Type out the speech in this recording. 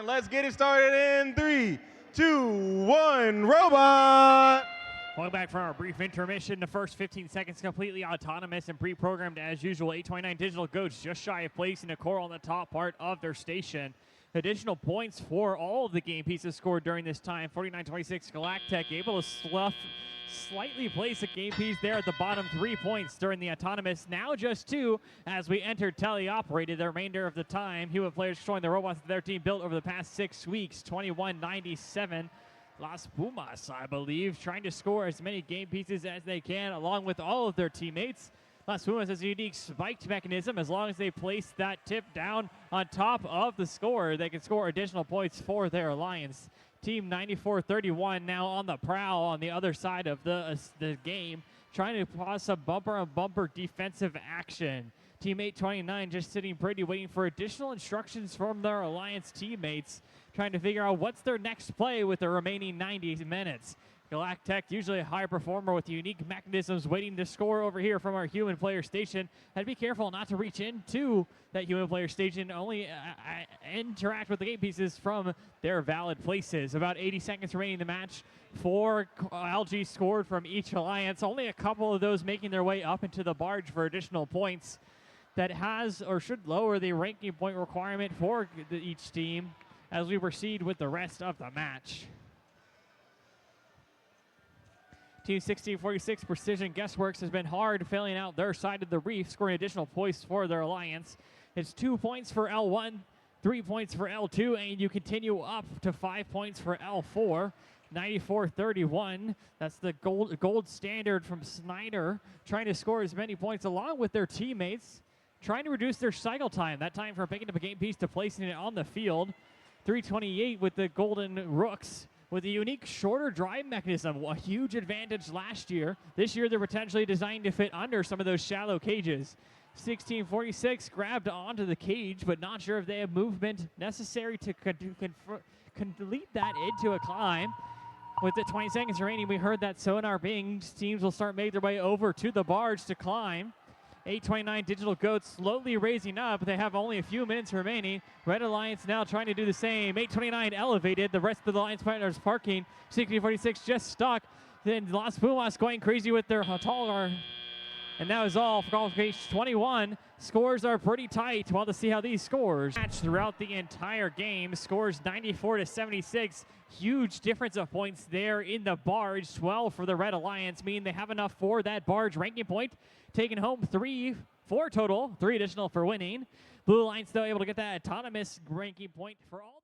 Let's get it started in 3, 2, 1, robot! Welcome back from our brief intermission. The first 15 seconds completely autonomous and pre-programmed as usual. 829 Digital Goats just shy of placing a core on the top part of their station. Additional points for all of the game pieces scored during this time. 49-26 Galactech able to slightly place a game piece there at the bottom. 3 points during the autonomous. Now just 2 as we entered teleoperated the remainder of the time. Human players showing the robots that their team built over the past 6 weeks. 21-97. Las Pumas, I believe, trying to score as many game pieces as they can along with all of their teammates. Las Pumas has a unique spiked mechanism. As long as they place that tip down on top of the score, they can score additional points for their alliance. Team 94-31 now on the prowl on the other side of the game, trying to cause some bumper-on-bumper defensive action. Team 829 just sitting pretty, waiting for additional instructions from their alliance teammates, trying to figure out what's their next play with the remaining 90 minutes. Galactech, usually a high performer with unique mechanisms, waiting to score over here from our human player station. And be careful not to reach into that human player station, only interact with the game pieces from their valid places. About 80 seconds remaining in the match. 4 algae scored from each alliance, only a couple of those making their way up into the barge for additional points. That has or should lower the ranking point requirement for each team as we proceed with the rest of the match. Team 1646 Precision Guessworks has been hard filling out their side of the reef, scoring additional points for their alliance. It's 2 points for L1, 3 points for L2, and you continue up to 5 points for L4. 94-31. That's the gold standard from Snyder, trying to score as many points along with their teammates, trying to reduce their cycle time. That time from picking up a game piece to placing it on the field. 328 with the Golden Rooks, with a unique shorter drive mechanism, a huge advantage last year. This year they're potentially designed to fit under some of those shallow cages. 1646 grabbed onto the cage, but not sure if they have movement necessary to complete that into a climb. With the 20 seconds remaining, we heard that sonar beings teams will start making their way over to the barge to climb. 829 Digital Goats slowly raising up. They have only a few minutes remaining. Red Alliance now trying to do the same. 829 elevated. The rest of the Alliance partners parking. 1646 just stuck. Then Las Pumas going crazy with their Hatalar. And that is all for qualification 21. Scores are pretty tight. We'll have to see how these scores match throughout the entire game. Scores 94-76. Huge difference of points there in the barge. 12 for the Red Alliance, meaning they have enough for that barge ranking point. Taking home 4 total, 3 additional for winning. Blue Alliance, though, able to get that autonomous ranking point for all.